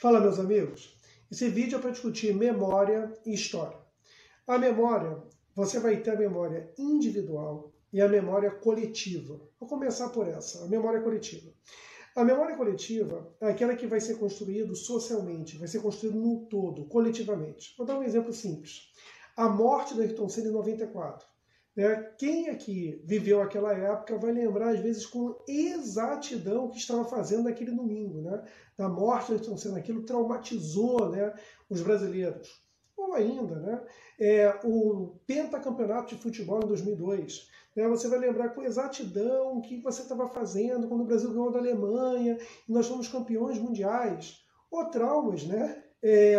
Fala, meus amigos. Esse vídeo é para discutir memória e história. A memória, você vai ter a memória individual e a memória coletiva. Vou começar por essa, a memória coletiva. A memória coletiva é aquela que vai ser construída socialmente, vai ser construída no todo, coletivamente. Vou dar um exemplo simples. A morte do Ayrton Senna em 94. Quem aqui viveu aquela época vai lembrar, às vezes, com exatidão o que estava fazendo naquele domingo, da morte do Ayrton Senna. Aquilo traumatizou, os brasileiros. Ou ainda, o pentacampeonato de futebol em 2002. Você vai lembrar com exatidão o que você estava fazendo quando o Brasil ganhou da Alemanha e nós fomos campeões mundiais. Ou traumas,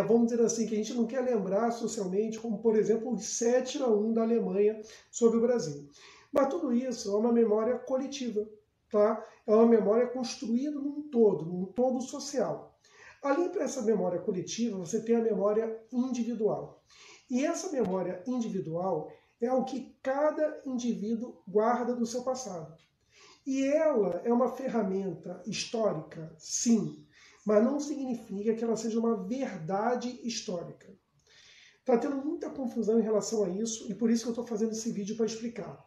vamos dizer assim, que a gente não quer lembrar socialmente, como, por exemplo, o 7-1 da Alemanha sobre o Brasil. Mas tudo isso é uma memória coletiva, tá? É uma memória construída num todo social. Além dessa memória coletiva, você tem a memória individual. E essa memória individual é o que cada indivíduo guarda do seu passado. E ela é uma ferramenta histórica, sim, mas não significa que ela seja uma verdade histórica. Está tendo muita confusão em relação a isso e por isso que eu estou fazendo esse vídeo para explicar.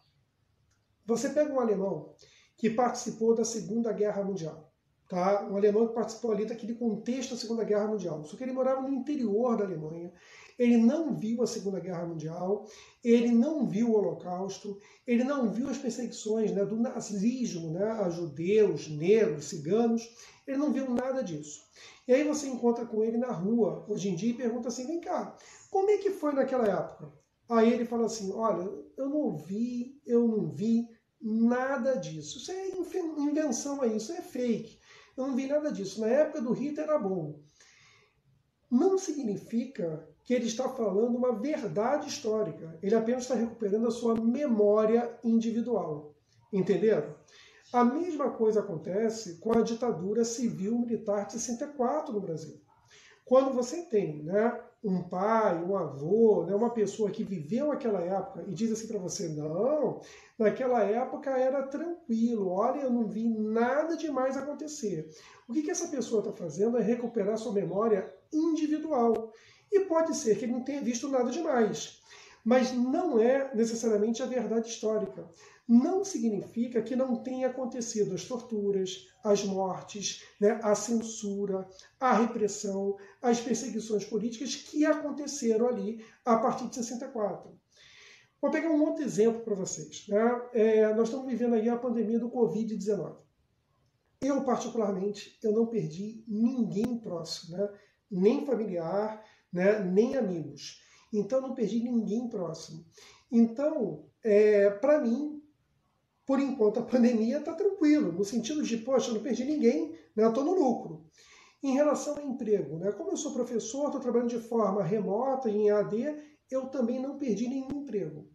Você pega um alemão que participou da Segunda Guerra Mundial, tá? Um alemão que participou ali daquele contexto da Segunda Guerra Mundial, só que ele morava no interior da Alemanha, ele não viu a Segunda Guerra Mundial, ele não viu o Holocausto, ele não viu as perseguições do nazismo, a judeus, negros, ciganos, ele não viu nada disso. E aí você encontra com ele na rua, hoje em dia, e pergunta assim, vem cá, como é que foi naquela época? Aí ele fala assim, olha, eu não vi nada disso. Isso é invenção aí, isso é fake. Eu não vi nada disso. Na época do Hitler era bom. Não significa que ele está falando uma verdade histórica. Ele apenas está recuperando a sua memória individual. Entenderam? A mesma coisa acontece com a ditadura civil-militar de 64 no Brasil. Quando você tem um pai, um avô, uma pessoa que viveu aquela época e diz assim para você, não, naquela época era tranquilo, olha, eu não vi nada demais acontecer. O que essa pessoa está fazendo é recuperar sua memória individual. E pode ser que ele não tenha visto nada demais. Mas não é necessariamente a verdade histórica. Não significa que não tenha acontecido as torturas, as mortes, a censura, a repressão, as perseguições políticas que aconteceram ali a partir de 64. Vou pegar um outro exemplo para vocês. Nós estamos vivendo aí a pandemia do Covid-19. Eu, particularmente, eu não perdi ninguém próximo, nem familiar, nem amigos. Então, não perdi ninguém próximo. Então, para mim, por enquanto, a pandemia está tranquilo, no sentido de, poxa, eu não perdi ninguém, eu estou no lucro. Em relação ao emprego, como eu sou professor, estou trabalhando de forma remota, em EAD, eu também não perdi nenhum emprego.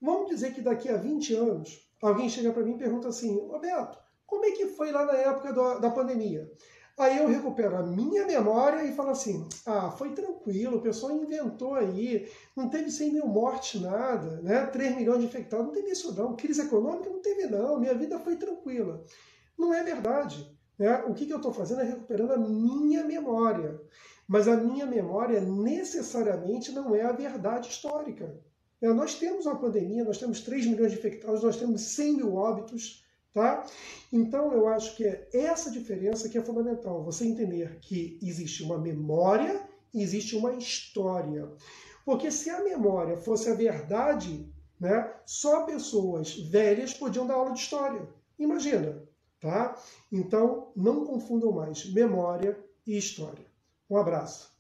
Vamos dizer que daqui a 20 anos, alguém chega para mim e pergunta assim, Roberto, como é que foi lá na época da pandemia? Aí eu recupero a minha memória e falo assim, foi tranquilo, o pessoal inventou aí, não teve 100 mil mortes, nada, 3 milhões de infectados, não teve isso não, crise econômica não teve não, minha vida foi tranquila. Não é verdade. O que eu estou fazendo é recuperando a minha memória, mas a minha memória necessariamente não é a verdade histórica. Nós temos uma pandemia, nós temos 3 milhões de infectados, nós temos 100 mil óbitos, tá? Então, eu acho que é essa diferença que é fundamental, você entender que existe uma memória e existe uma história. Porque se a memória fosse a verdade, só pessoas velhas podiam dar aula de história. Imagina, tá? Então, não confundam mais memória e história. Um abraço.